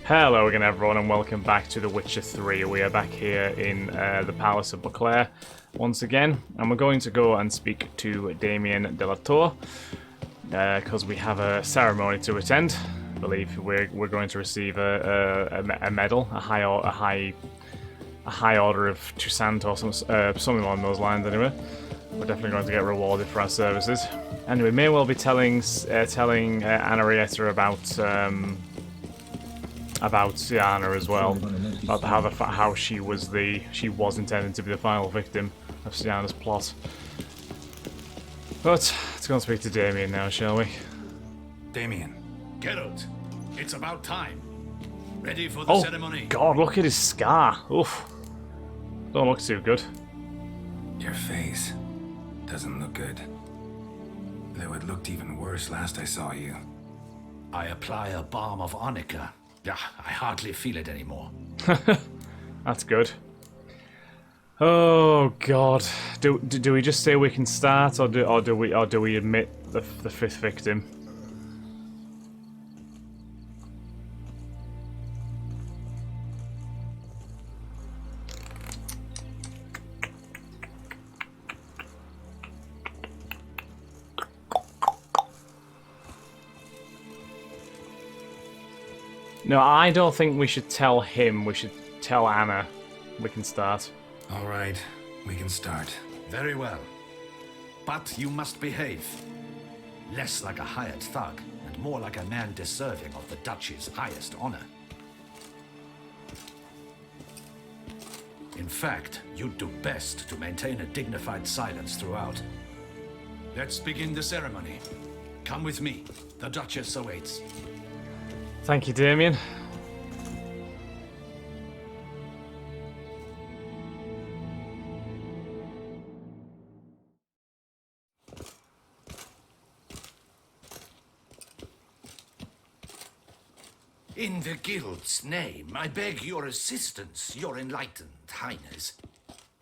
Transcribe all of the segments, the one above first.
Hello again everyone and welcome back to The Witcher 3. We are back here in the Palace of Beauclair once again, and we're going to go and speak to Damien de la Tour because we have a ceremony to attend. I believe we're going to receive a medal, a high order of Toussaint or something along those lines anyway. We're definitely going to get rewarded for our services. And we may well be telling Anna Rieta about Syanna as well, about how she was intended to be the final victim of Syanna's plot. But let's go and speak to Damien now, shall we? Damien. Geralt, it's about time. Ready for the ceremony? God, look at his scar. Oof. Don't look too good. Your face doesn't look good. Though it looked even worse last I saw you. I apply a balm of Arnica. I hardly feel it anymore. That's good. Oh God, do we just say we can start, or do we admit the fifth victim? No, I don't think we should tell him. We should tell Anna. We can start. All right, we can start. Very well. But you must behave. Less like a hired thug, and more like a man deserving of the Duchy's highest honor. In fact, you'd do best to maintain a dignified silence throughout. Let's begin the ceremony. Come with me. The Duchess awaits. Thank you, Damien. In the Guild's name, I beg your assistance, your enlightened highness.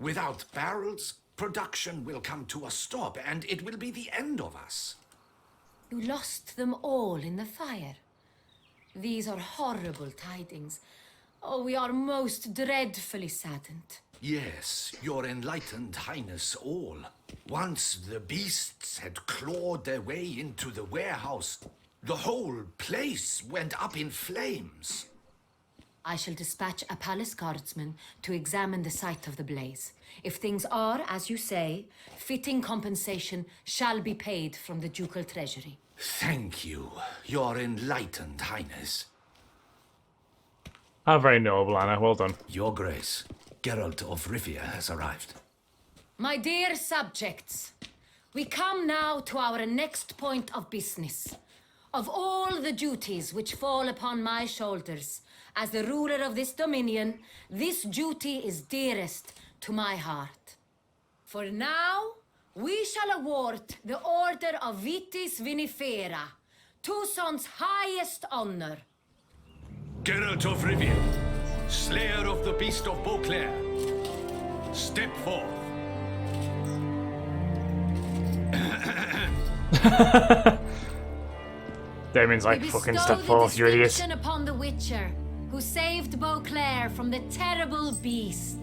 Without barrels, production will come to a stop, and it will be the end of us. You lost them all in the fire. These are horrible tidings. Oh, we are most dreadfully saddened. Yes, your enlightened highness all. Once the beasts had clawed their way into the warehouse, the whole place went up in flames. I shall dispatch a palace guardsman to examine the site of the blaze. If things are, as you say, fitting compensation shall be paid from the ducal treasury. Thank you, your enlightened highness. Ah, very noble, Anna. Well done. Your Grace, Geralt of Rivia has arrived. My dear subjects, we come now to our next point of business. Of all the duties which fall upon my shoulders, as the ruler of this dominion, this duty is dearest to my heart. For now, we shall award the Order of Vitis Vinifera, Toussaint's highest honor. Geralt of Rivia, slayer of the beast of Beauclair, step forth. Damien's like, fucking step forth, you idiot. Upon the Witcher, who saved Beauclair from the terrible beast.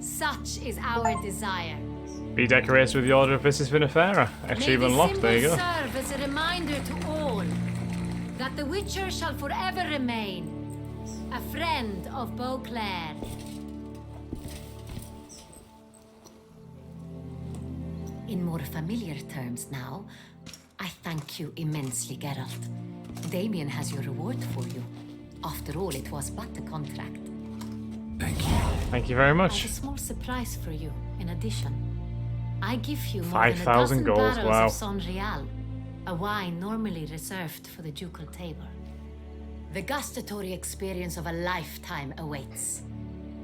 Such is our desire. Be decorated with the Order of Vitis Vinifera. Achievement unlocked, there you go. Serve as a reminder to all that the Witcher shall forever remain a friend of Beauclair. In more familiar terms now, I thank you immensely, Geralt. Damien has your reward for you. After all, it was but a contract. Thank you. Thank you very I much. have a small surprise for you, in addition. I give you more 5,000 than a dozen gold, barrels wow. of Sonreal, a wine normally reserved for the ducal table. The gustatory experience of a lifetime awaits.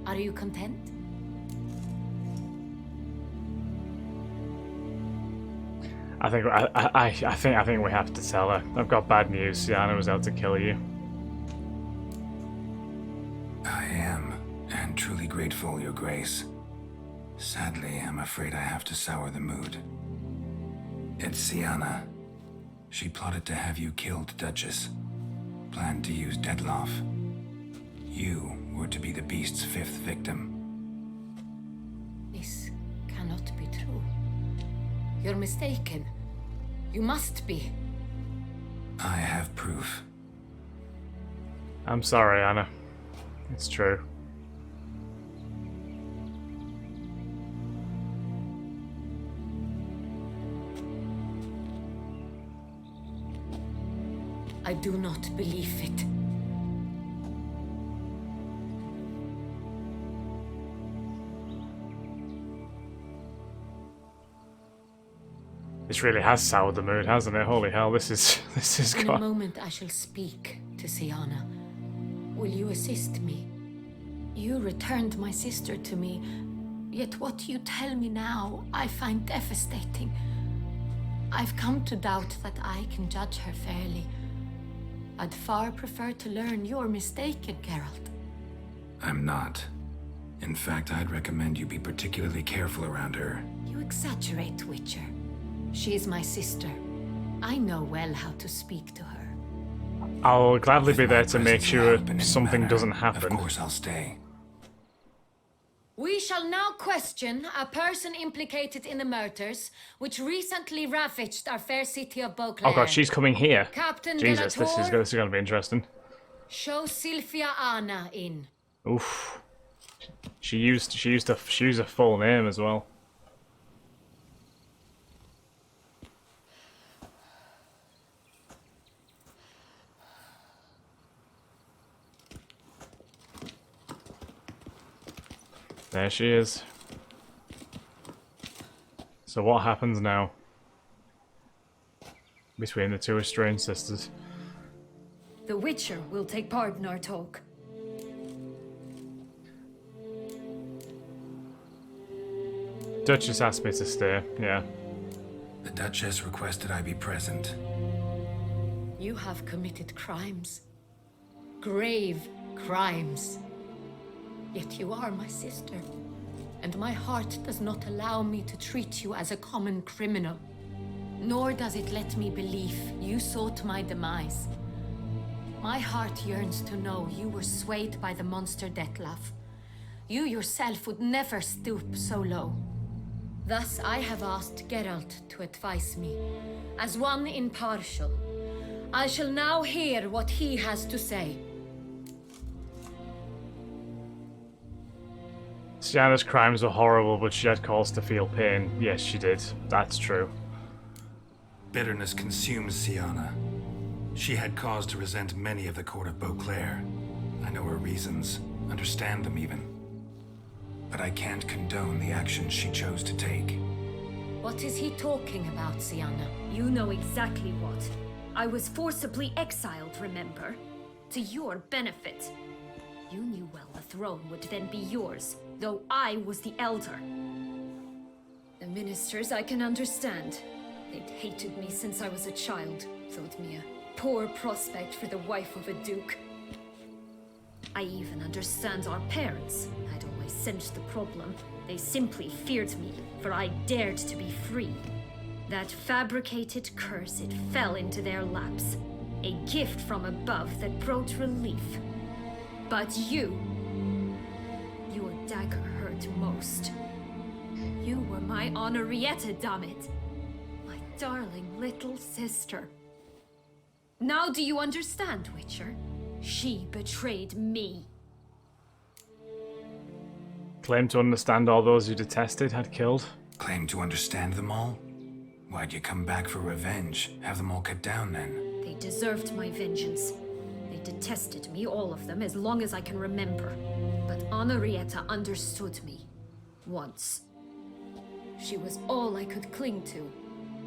Are you content? I think we have to tell her. I've got bad news. Syanna was out to kill you. I am, and truly grateful, Your Grace. Sadly, I'm afraid I have to sour the mood. It's Syanna. She plotted to have you killed, Duchess. planned to use Dettlaff. You were to be the beast's 5th victim. This cannot be true. You're mistaken. You must be. I have proof. I'm sorry, Anna. It's true. I do not believe it. This really has soured the mood, hasn't it? Holy hell, this is In a gone. moment I shall speak to Syanna. Will you assist me? You returned my sister to me, yet what you tell me now I find devastating. I've come to doubt that I can judge her fairly. I'd far prefer to learn you're mistaken, Geralt. I'm not. In fact, I'd recommend you be particularly careful around her. You exaggerate, Witcher. She is my sister. I know well how to speak to her. I'll gladly With be my there to make presence sure around in the something manor, doesn't happen. Of course I'll stay. We shall now question a person implicated in the murders which recently ravaged our fair city of Beauclair. Oh god, she's coming here. Captain Jesus, this is Delator, going to be interesting. show Sylvia Anna in. Oof. She used a full name as well. There she is. So what happens now? Between the two estranged sisters. The Witcher will take part in our talk. Duchess asked me to stay, yeah. The Duchess requested I be present. You have committed crimes. Grave crimes. Yet you are my sister. And my heart does not allow me to treat you as a common criminal. Nor does it let me believe you sought my demise. My heart yearns to know you were swayed by the monster Dettlaff. You yourself would never stoop so low. Thus I have asked Geralt to advise me, as one impartial. I shall now hear what he has to say. Syanna's crimes were horrible, but she had cause to feel pain. Yes, she did. That's true. Bitterness consumes Syanna. She had cause to resent many of the court of Beauclair. I know her reasons, understand them even. But I can't condone the actions she chose to take. What is he talking about, Syanna? You know exactly what. I was forcibly exiled, remember? To your benefit. You knew well the throne would then be yours, though I was the elder. The ministers I can understand. They'd hated me since I was a child, thought me a poor prospect for the wife of a duke. I even understand our parents. I'd always sensed the problem. They simply feared me, for I dared to be free. That fabricated curse, it fell into their laps. A gift from above that brought relief. But you... your dagger hurt most. You were my Henrietta, dammit. My darling little sister. Now do you understand, Witcher? She betrayed me. Claimed to understand all those you detested had killed. Claim to understand them all? Why'd you come back for revenge? Have them all cut down then? They deserved my vengeance. They detested me, all of them, as long as I can remember. But Henrietta understood me. Once. She was all I could cling to.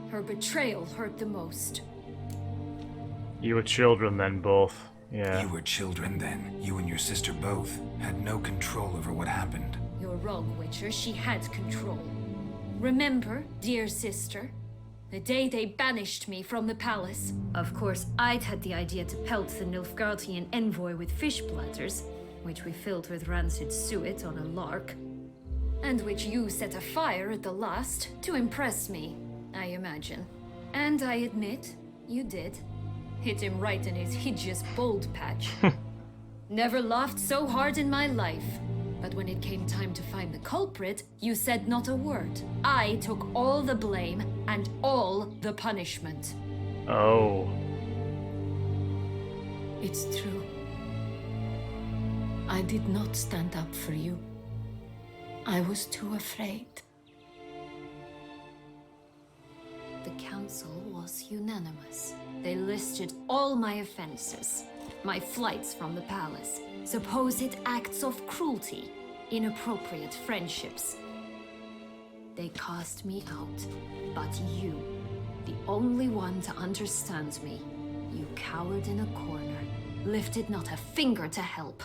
Her betrayal hurt the most. You were children then, both. Yeah. You were children then. You and your sister both had no control over what happened. You're wrong, Witcher. She had control. Remember, dear sister? The day they banished me from the palace. Of course, I'd had the idea to pelt the Nilfgaardian envoy with fish bladders, which we filled with rancid suet on a lark. And which you set afire at the last, to impress me, I imagine. And I admit, you did. Hit him right in his hideous bald patch. Never laughed so hard in my life. But when it came time to find the culprit, you said not a word. I took all the blame and all the punishment. Oh. It's true. I did not stand up for you. I was too afraid. The council was unanimous. They listed all my offenses. My flights from the palace, supposed acts of cruelty, inappropriate friendships. They cast me out, but you, the only one to understand me, you cowered in a corner, lifted not a finger to help.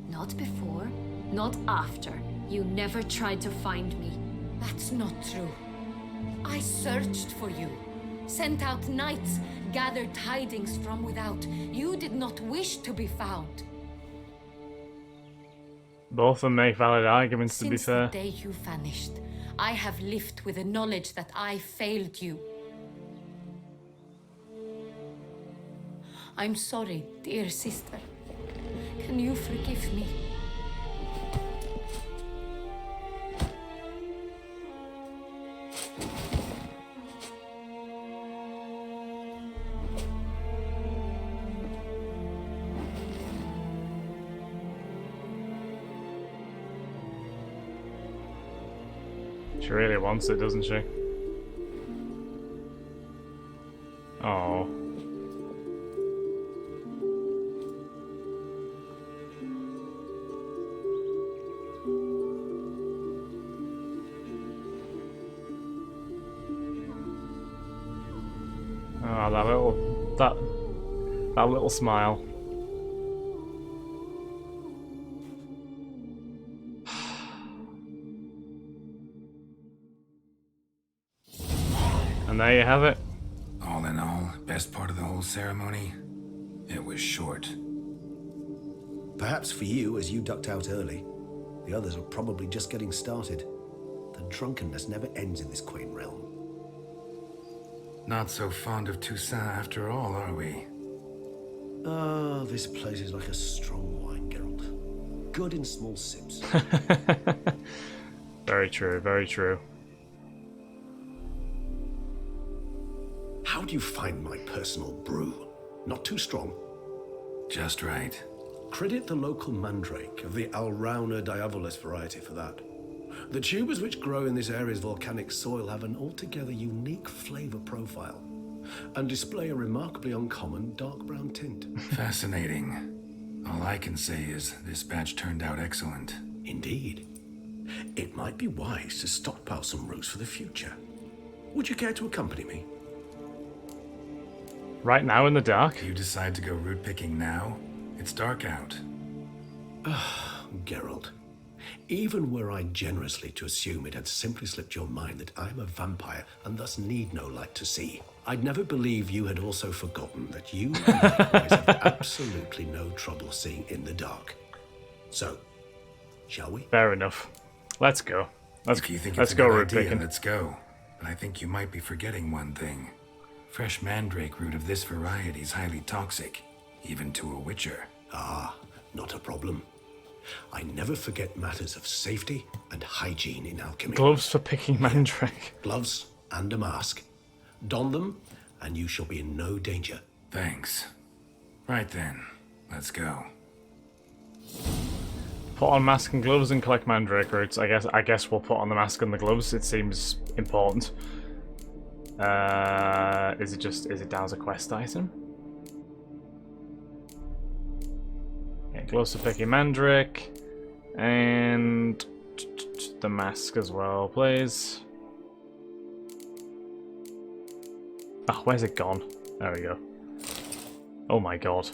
Not before, not after. You never tried to find me. That's not true. I searched for you, sent out knights, gathered tidings from without. You did not wish to be found. Both of them make valid arguments, to be Since fair. the day you vanished, I have lived with the knowledge that I failed you. I'm sorry, dear sister. Can you forgive me? She really wants it, doesn't she? Oh. Oh, that little smile. And there you have it. All in all, best part of the whole ceremony, it was short. Perhaps for you, as you ducked out early. The others are probably just getting started. The drunkenness never ends in this quaint realm. Not so fond of Toussaint after all, are we? Ah, this place is like a strong wine, Geralt. Good in small sips. Very true, very true. How do you find my personal brew? Not too strong? Just right. Credit the local mandrake of the Alrauna diavolis variety for that. The tubers which grow in this area's volcanic soil have an altogether unique flavor profile and display a remarkably uncommon dark brown tint. Fascinating. All I can say is this batch turned out excellent. Indeed. It might be wise to stockpile some roots for the future. Would you care to accompany me? Right now in the dark? You decide to go root picking now? It's dark out. Geralt, even were I generously to assume it had simply slipped your mind that I'm a vampire and thus need no light to see, I'd never believe you had also forgotten that you likewise have absolutely no trouble seeing in the dark. So, shall we? Fair enough. Let's go. If you think Let's it's a go good root idea, picking. let's go. But I think you might be forgetting one thing. Fresh mandrake root of this variety is highly toxic, even to a witcher. Ah, not a problem. I never forget matters of safety and hygiene in alchemy. Gloves for picking mandrake. Gloves and a mask. Don them, and you shall be in no danger. Thanks. Right then, let's go. Put on mask and gloves and collect mandrake roots. I guess we'll put on the mask and the gloves. It seems important. Is it down as a quest item? Yeah, gloves for picking mandrake. And the mask as well, please. Oh, where's it gone? There we go. Oh my god.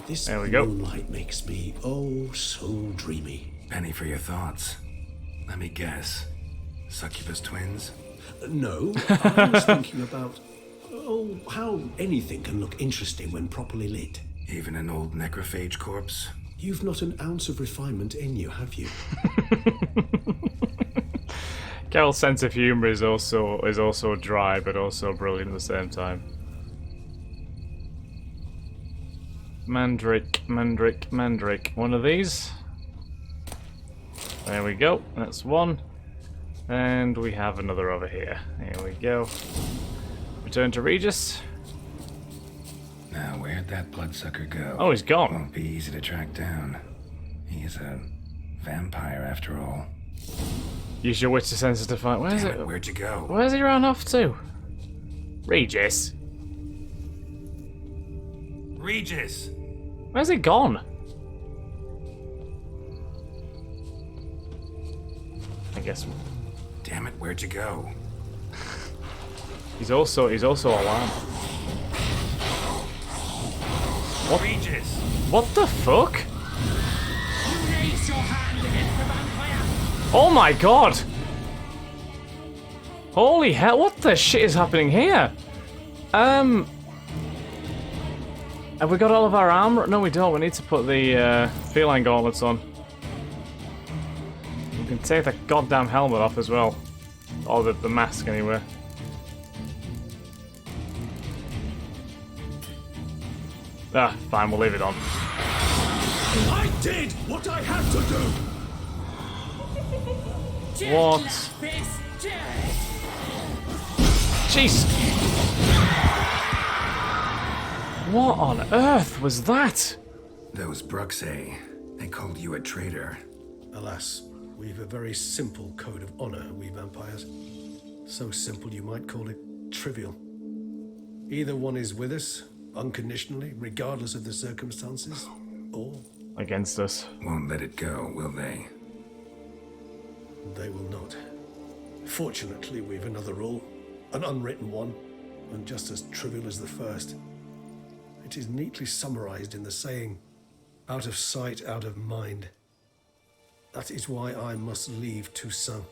This There we go. moonlight makes me oh so dreamy. Penny for your thoughts. Let me guess. Succubus twins? No, I was thinking about how anything can look interesting when properly lit. Even an old necrophage corpse? You've not an ounce of refinement in you, have you? Carol's sense of humor is also dry, but also brilliant at the same time. Mandrake. One of these. There we go. That's one. And we have another over here. Here we go. Return to Regis. Now, where'd that bloodsucker go? Oh, he's gone. Won't be easy to track down. He is a vampire, after all. Use your witch sense to find. Where's Damn it? Where'd you go? Where's he run off to? Regis. Regis! Where's he gone? I guess Damn it, where'd you go? he's also alarmed. What? Regis! What the fuck? Oh my god! Holy hell, what the shit is happening here? Have we got all of our armor? No, we don't. We need to put the feline gauntlets on. We can take the goddamn helmet off as well. Or the mask, anyway. Ah, fine, we'll leave it on. I did what I had to do! What? Jeez! What on earth was that? Those Bruxay, they called you a traitor. Alas, we've a very simple code of honor, we vampires. So simple you might call it trivial. Either one is with us, unconditionally, regardless of the circumstances, or Against us. Won't let it go, will they? they will not. Fortunately, we've another rule, an unwritten one, and just as trivial as the first. It is neatly summarized in the saying, out of sight, out of mind. That is why I must leave Toussaint.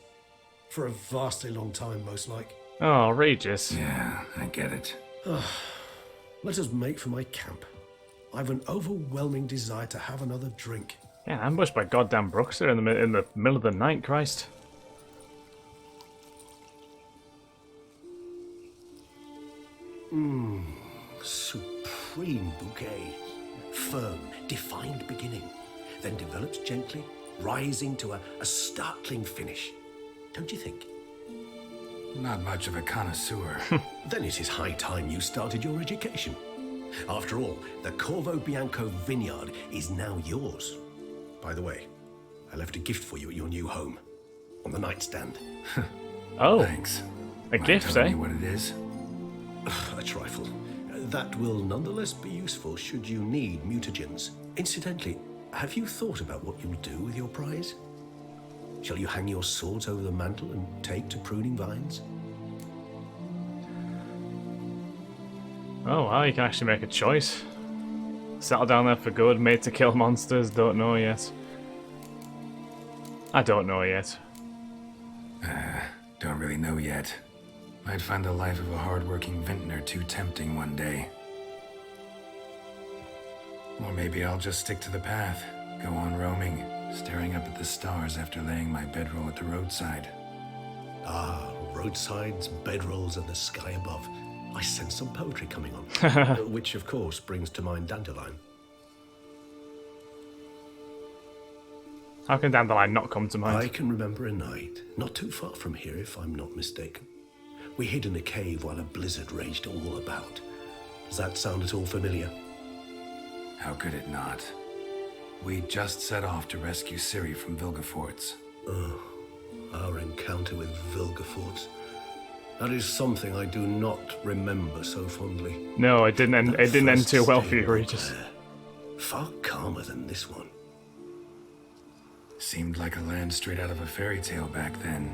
For a vastly long time, most like. Oh, Regis. Yeah, I get it. Let us make for my camp. I've an overwhelming desire to have another drink. Yeah, ambushed by goddamn Bruxer in the middle of the night, Christ. Supreme bouquet. Firm, defined beginning. Then develops gently, rising to a startling finish. Don't you think? Not much of a connoisseur. Then it is high time you started your education. After all, the Corvo Bianco vineyard is now yours. By the way, I left a gift for you at your new home. On the nightstand. Oh, Thanks. a Mind gift, telling eh? me what it is? A trifle. That will nonetheless be useful should you need mutagens. Incidentally, have you thought about what you'll do with your prize? Shall you hang your swords over the mantle and take to pruning vines? Oh, wow, you can actually make a choice. Settle down there for good, made to kill monsters, don't know yet. I don't know yet. Don't really know yet. Might find the life of a hard-working vintner too tempting one day. Or maybe I'll just stick to the path, go on roaming, staring up at the stars after laying my bedroll at the roadside. Ah, roadsides, bedrolls, and the sky above. I sense some poetry coming on. Which, of course, brings to mind Dandelion. How can Dandelion not come to mind? I can remember a night, not too far from here if I'm not mistaken. We hid in a cave while a blizzard raged all about. Does that sound at all familiar? How could it not? We just set off to rescue Ciri from Vilgefortz. Our encounter with Vilgefortz. That is something I do not remember so fondly. No, it didn't end. It didn't end too well for you, Regis. Far calmer than this one. Seemed like a land straight out of a fairy tale back then.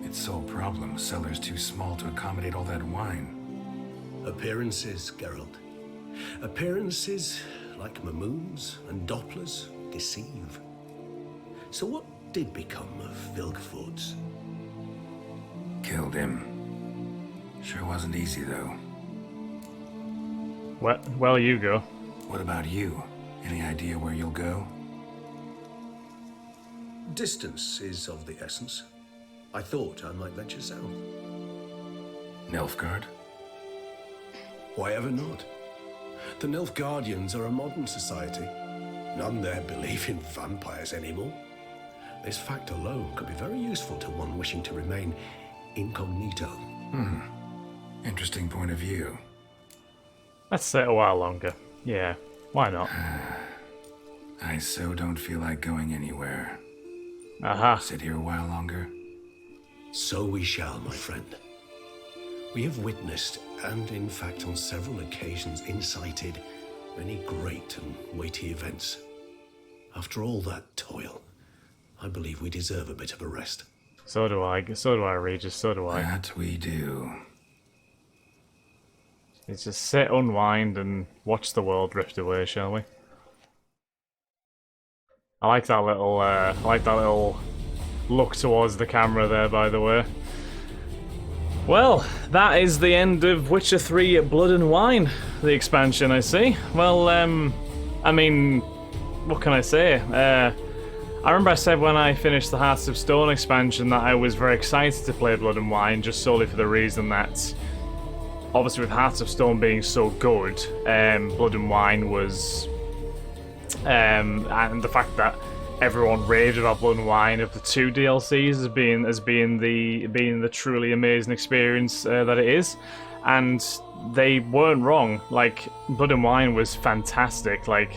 Its sole problem, cellars too small to accommodate all that wine. Appearances, Geralt. Appearances, like Mamoons and Dopplers, deceive. So what did become of Vilgefortz? Killed him. Sure wasn't easy, though. Well, you go. What about you? Any idea where you'll go? Distance is of the essence. I thought I might venture south. Nilfgaard? Why ever not? The Nilfgaardians are a modern society. None there believe in vampires anymore. This fact alone could be very useful to one wishing to remain incognito. Interesting point of view. Let's stay a while longer. Yeah, why not? I so don't feel like going anywhere. Aha. Sit here a while longer. So we shall, my friend. We have witnessed, and in fact on several occasions incited, many great and weighty events. After all that toil, I believe we deserve a bit of a rest. So do I, Regis, so do I. That we do. Let's just sit, unwind, and watch the world drift away, shall we? I like that little look towards the camera there, by the way. Well, that is the end of Witcher 3 Blood and Wine, the expansion, I see. Well, I mean, what can I say? I remember I said when I finished the Hearts of Stone expansion that I was very excited to play Blood and Wine, just solely for the reason that, obviously with Hearts of Stone being so good, Blood and Wine was... and the fact that everyone raved about Blood and Wine of the 2 DLCs as being the truly amazing experience that it is, and they weren't wrong. Like, Blood and Wine was fantastic. Like,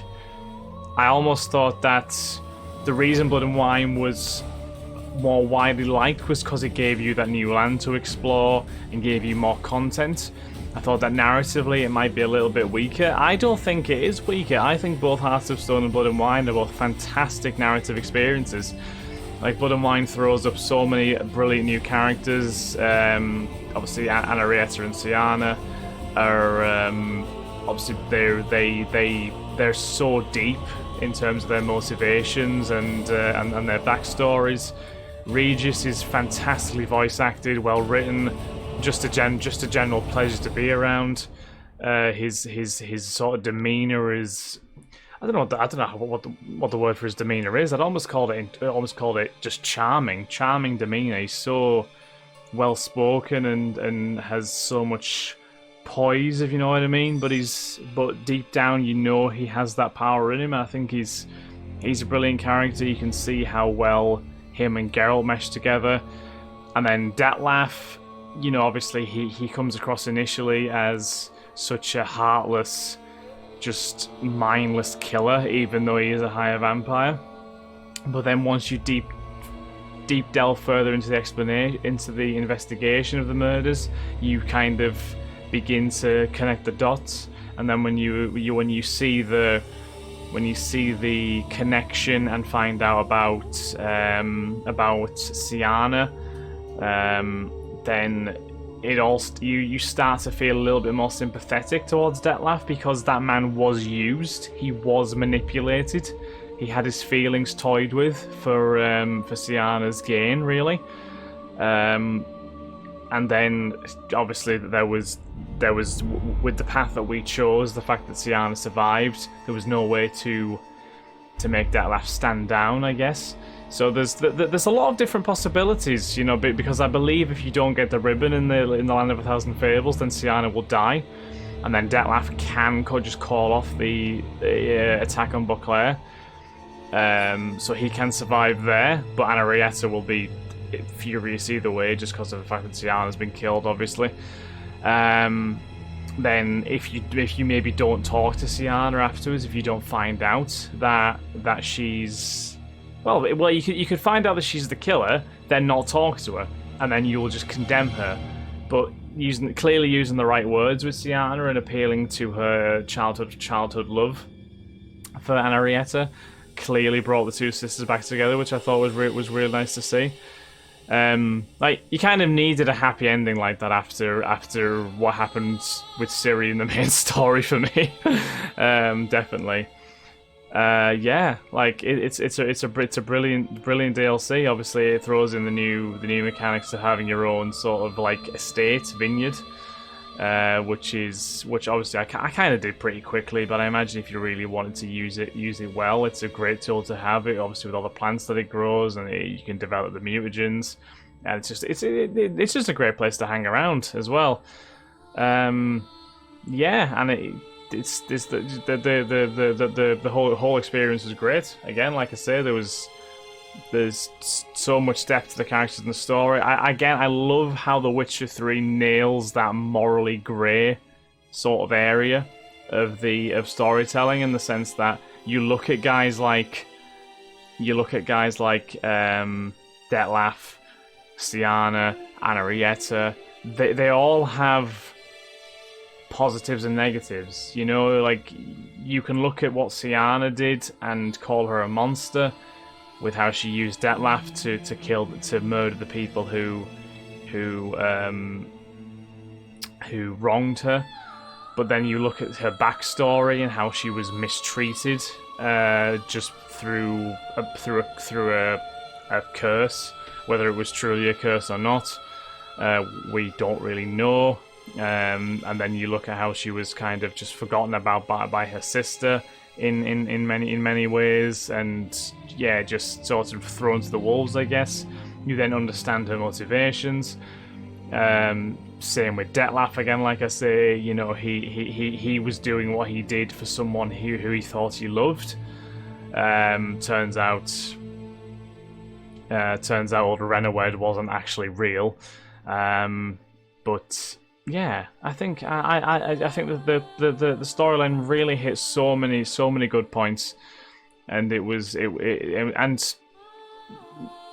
I almost thought that the reason Blood and Wine was more widely liked was because it gave you that new land to explore and gave you more content. I thought that narratively it might be a little bit weaker. I don't think it is weaker. I think both Hearts of Stone and Blood and Wine are both fantastic narrative experiences. Like, Blood and Wine throws up so many brilliant new characters. Obviously, Anarietta and Syanna are obviously they're so deep in terms of their motivations and their backstories. Regis is fantastically voice acted, well written. Just a general pleasure to be around. His sort of demeanor is, I don't know what the word for his demeanor is. I'd almost called it just charming demeanor. He's so well spoken and has so much poise, if you know what I mean. But deep down, you know, he has that power in him. And I think he's a brilliant character. You can see how well him and Geralt mesh together. And then Detlef, you know, obviously he comes across initially as such a heartless, just mindless killer, even though he is a higher vampire. But then once you deep delve further into the explanation, into the investigation of the murders, you kind of begin to connect the dots. And then when you see the connection and find out about Syanna, then you start to feel a little bit more sympathetic towards Detlef, because that man was used, he was manipulated, he had his feelings toyed with for Syanna's gain, really. And then obviously there was with the path that we chose, the fact that Syanna survived, there was no way to make Detlef stand down, I guess. So there's a lot of different possibilities, you know, because I believe if you don't get the ribbon in the Land of a Thousand Fables, then Syanna will die, and then Detlef can just call off the attack on Beauclair, so he can survive there. But Anarietta will be furious either way, just because of the fact that Syanna's been killed, obviously. Then if you maybe don't talk to Syanna afterwards, if you don't find out that she's well, you could find out that she's the killer, then not talk to her, and then you'll just condemn her. But clearly using the right words with Syanna and appealing to her childhood love for Anarietta clearly brought the two sisters back together, which I thought was really nice to see. Like, you kind of needed a happy ending like that after what happened with Ciri in the main story for me. Definitely. Yeah, like it's a brilliant DLC. Obviously, it throws in the new mechanics of having your own sort of like estate vineyard, which obviously I kind of did pretty quickly. But I imagine if you really wanted to use it well, it's a great tool to have. It obviously with all the plants that it grows, and you can develop the mutagens, and it's just a great place to hang around as well. Yeah, and it's this the whole experience was great. Again, like I say, there's so much depth to the characters and the story. I love how The Witcher 3 nails that morally grey sort of area of storytelling, in the sense that you look at guys like Detlef, Syanna, Henrietta. They all have positives and negatives. You know, like, you can look at what Syanna did and call her a monster, with how she used Detlef to murder the people who wronged her. But then you look at her backstory and how she was mistreated just through a curse. Whether it was truly a curse or not, we don't really know. And then you look at how she was kind of just forgotten about by her sister in many ways, and yeah, just sort of thrown to the wolves, I guess. You then understand her motivations. Same with Detlef again, like I say, you know, he was doing what he did for someone who he thought he loved. Turns out old Renawed wasn't actually real. But yeah, I think that the storyline really hit so many good points, and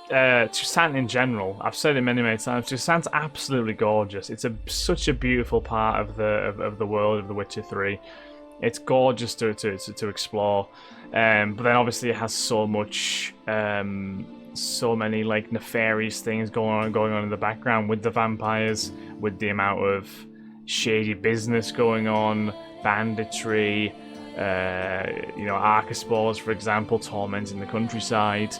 Toussaint in general, I've said it many times, Toussaint's absolutely gorgeous. It's such a beautiful part of the world of The Witcher 3. It's gorgeous to explore, but then obviously it has so many like nefarious things going on in the background with the vampires, with the amount of shady business going on, banditry, archespores, for example, tormenting the countryside.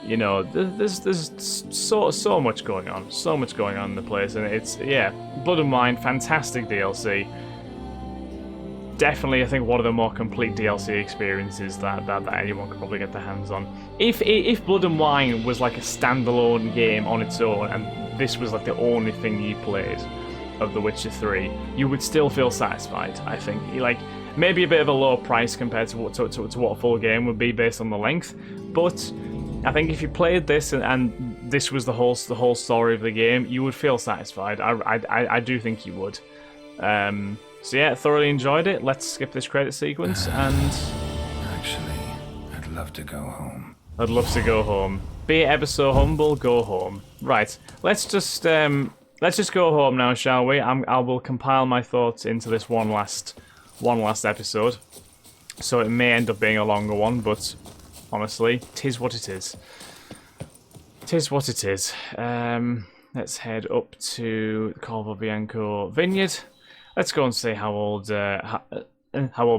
You know, there's so much going on, in the place, and it's, yeah, Blood and Wine, fantastic DLC. Definitely, I think, one of the more complete DLC experiences that anyone could probably get their hands on. If Blood and Wine was like a standalone game on its own, and this was like the only thing you played of The Witcher 3, you would still feel satisfied, I think. Like, maybe a bit of a low price compared to what a full game would be based on the length, but I think if you played this and this was the whole story of the game, you would feel satisfied. I do think you would. So yeah, thoroughly enjoyed it. Let's skip this credit sequence and... Actually, I'd love to go home. I'd love to go home. Be it ever so humble, go home. Right, let's just go home now, shall we? I will compile my thoughts into this one last episode. So it may end up being a longer one, but honestly, 'tis what it is. 'Tis what it is. Let's head up to Corvo Bianco Vineyard. Let's go and see how old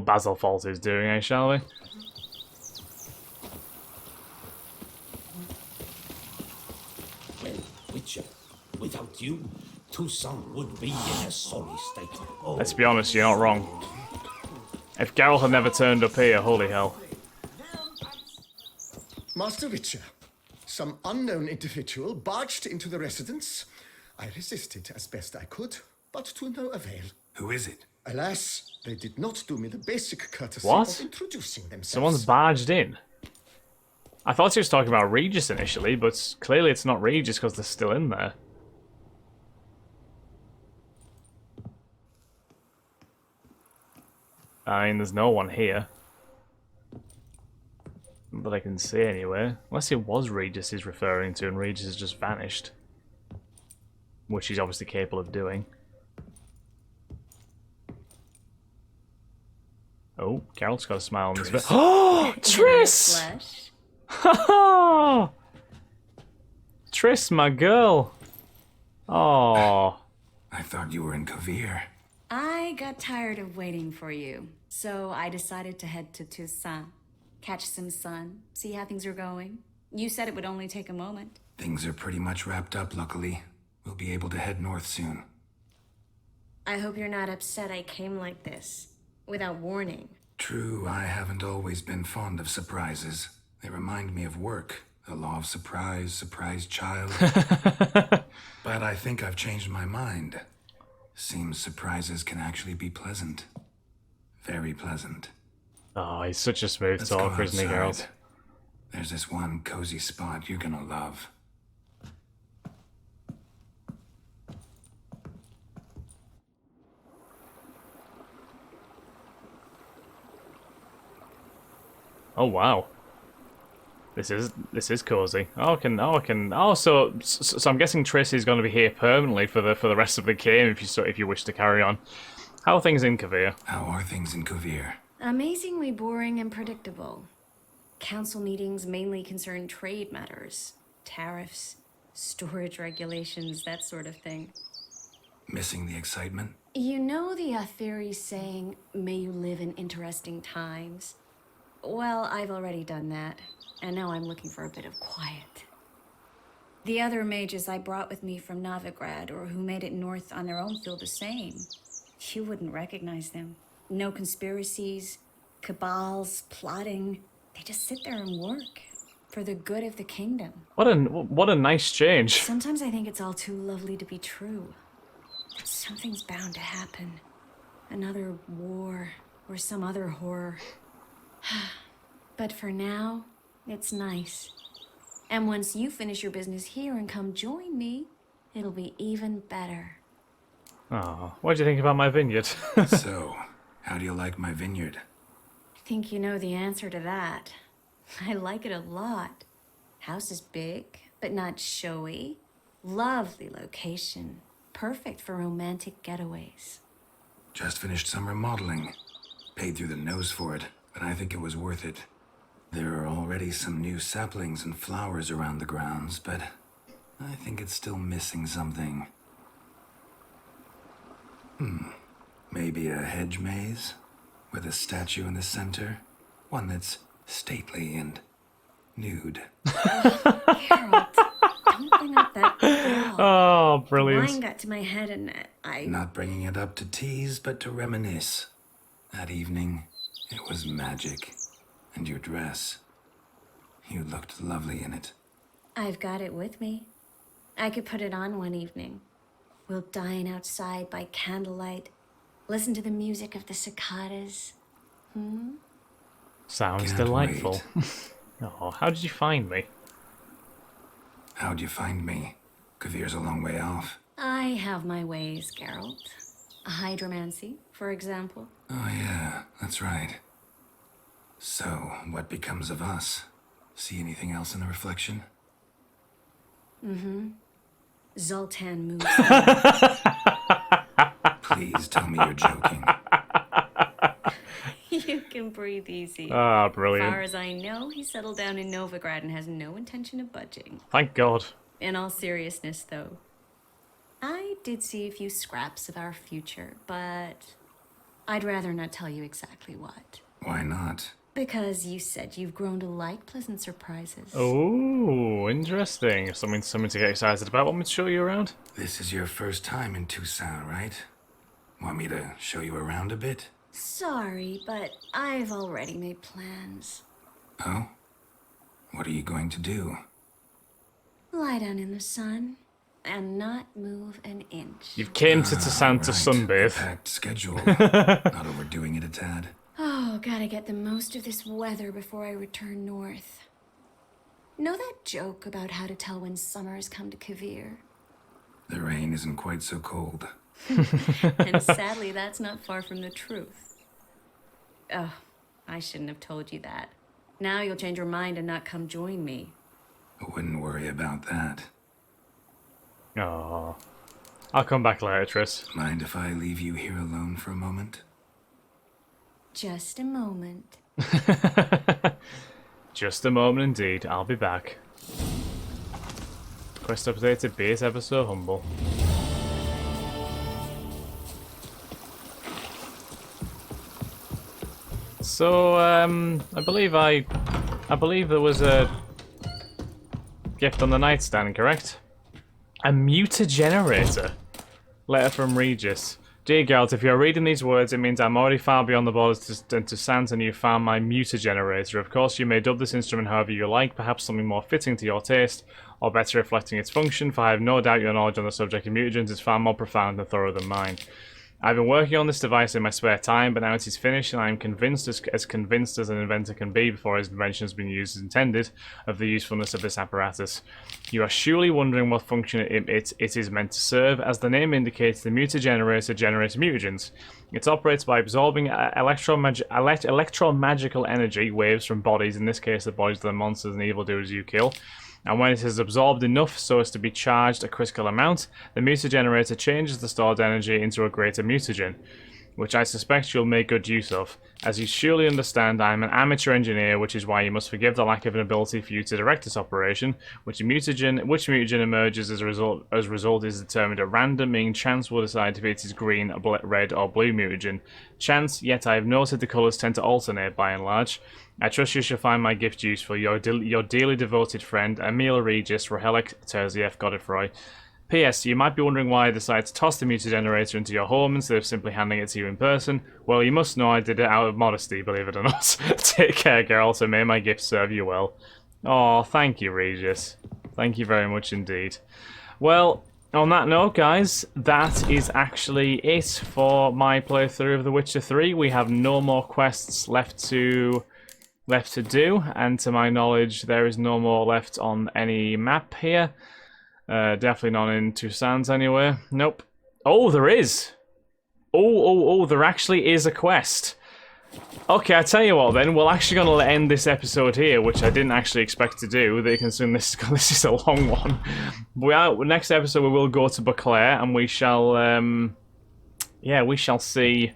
Basil Fault is doing, shall we? Well, Witcher, without you, Toussaint would be in a sorry state. Oh. Let's be honest, you're not wrong. If Geralt had never turned up here, holy hell. Master Witcher, some unknown individual barged into the residence. I resisted as best I could, but to no avail. Who is it? Alas, they did not do me the basic courtesy What? of introducing themselves. Someone's barged in. I thought he was talking about Regis initially, but clearly it's not Regis because they're still in there. I mean, there's no one here that I can see anyway. Unless it was Regis he's referring to and Regis has just vanished. Which he's obviously capable of doing. Oh, Carol's got a smile on his face. Oh, Triss! Ha Triss, my girl. Oh. I thought you were in Kovir. I got tired of waiting for you, so I decided to head to Toussaint, catch some sun, see how things are going. You said it would only take a moment. Things are pretty much wrapped up, luckily. We'll be able to head north soon. I hope you're not upset I came like this, without warning. True, I haven't always been fond of surprises. They remind me of work. The law of surprise, surprise child. But I think I've changed my mind. Seems surprises can actually be pleasant. Very pleasant. Oh, he's such a smooth Let's go talker, isn't he, outside. Geralt? There's this one cozy spot you're gonna love. Oh wow. This is cozy. So I'm guessing Triss is going to be here permanently for the rest of the game if you wish to carry on. How are things in Kovir? How are things in Kovir? Amazingly boring and predictable. Council meetings mainly concern trade matters, tariffs, storage regulations, that sort of thing. Missing the excitement? You know the Aetheri saying, "May you live in interesting times"? Well, I've already done that, and now I'm looking for a bit of quiet. The other mages I brought with me from Novigrad, or who made it north on their own, feel the same. You wouldn't recognize them. No conspiracies, cabals, plotting. They just sit there and work for the good of the kingdom. What a nice change. Sometimes I think it's all too lovely to be true. Something's bound to happen. Another war, or some other horror. But for now, it's nice. And once you finish your business here and come join me, it'll be even better. Oh, what do you think about my vineyard? So, how do you like my vineyard? I think you know the answer to that. I like it a lot. House is big, but not showy. Lovely location. Perfect for romantic getaways. Just finished some remodeling. Paid through the nose for it, but I think it was worth it. There are already some new saplings and flowers around the grounds, but I think it's still missing something. Maybe a hedge maze with a statue in the center. One that's stately and nude. Geralt, don't bring up that girl. Oh, brilliant. Wine got to my head and I... Not bringing it up to tease, but to reminisce. That evening, it was magic. And your dress. You looked lovely in it. I've got it with me. I could put it on one evening. We'll dine outside by candlelight, listen to the music of the cicadas. Sounds Can't delightful. wait. Oh, how did you find me? How'd you find me? Kavir's a long way off. I have my ways, Geralt. Hydromancy, for example. Oh yeah, that's right. So, what becomes of us? See anything else in the reflection? Zoltan moves. Please tell me you're joking. You can breathe easy. Ah, As far brilliant. as I know, he settled down in Novigrad and has no intention of budging. Thank God. In all seriousness, though, I did see a few scraps of our future, but I'd rather not tell you exactly what. Why not? Because you said you've grown to like pleasant surprises. Oh, interesting. Something to get excited about. Want me to show you around? This is your first time in Toussaint, right? Want me to show you around a bit? Sorry, but I've already made plans. Oh? What are you going to do? Lie down in the sun and not move an inch. You've came to Toussaint to Right. sunbathe. Packed schedule. Not overdoing it a tad. Oh, gotta get the most of this weather before I return north. Know that joke about how to tell when summer has come to Kovir? The rain isn't quite so cold. And sadly, that's not far from the truth. Oh, I shouldn't have told you that. Now you'll change your mind and not come join me. I wouldn't worry about that. Oh, I'll come back later, Triss. Mind if I leave you here alone for a moment? Just a moment. Just a moment indeed. I'll be back. Quest updated. Base ever so humble. So, I believe there was a gift on the nightstand, correct? A mutagenerator. Letter from Regis. Dear Geralt, if you're reading these words, it means I'm already far beyond the borders to Sant and you've found my mutagenerator. Of course, you may dub this instrument however you like, perhaps something more fitting to your taste, or better reflecting its function, for I have no doubt your knowledge on the subject of mutagens is far more profound and thorough than mine. I've been working on this device in my spare time, but now it is finished, and I am convinced as convinced as an inventor can be before his invention has been used as intended of the usefulness of this apparatus. You are surely wondering what function it is meant to serve. As the name indicates, the mutagenerator generates mutagens. It operates by absorbing electromagical energy waves from bodies, in this case the bodies of the monsters and evildoers you kill. And when it is absorbed enough so as to be charged a critical amount, the mutagenerator changes the stored energy into a greater mutagen, which I suspect you'll make good use of. As you surely understand, I am an amateur engineer, which is why you must forgive the lack of an ability for you to direct this operation. Which mutagen emerges as a result is determined at random, meaning chance will decide if it is green, red, or blue mutagen. Chance, yet I have noted the colours tend to alternate by and large. I trust you shall find my gift useful. Your dearly devoted friend, Emil Regis, Rohelic Terziev Godefroy. P.S. You might be wondering why I decided to toss the mutagenerator into your home instead of simply handing it to you in person. Well, you must know I did it out of modesty, believe it or not. Take care, girl, so may my gift serve you well. Oh, thank you, Regis. Thank you very much indeed. Well, on that note, guys, that is actually it for my playthrough of The Witcher 3. We have no more quests left to do, and to my knowledge, there is no more left on any map here. Definitely not in Toussaint's anyway. Nope. Oh, there is! Oh, there actually is a quest. Okay, I tell you what then, we're actually going to end this episode here, which I didn't actually expect to do. They consume this is a long one. Next episode we will go to Beauclair, and we shall, we shall see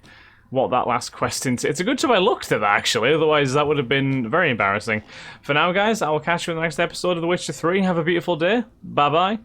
what that last quest into. It's a good job I looked at that, actually, otherwise that would have been very embarrassing. For now, guys, I will catch you in the next episode of The Witcher 3. Have a beautiful day. Bye-bye.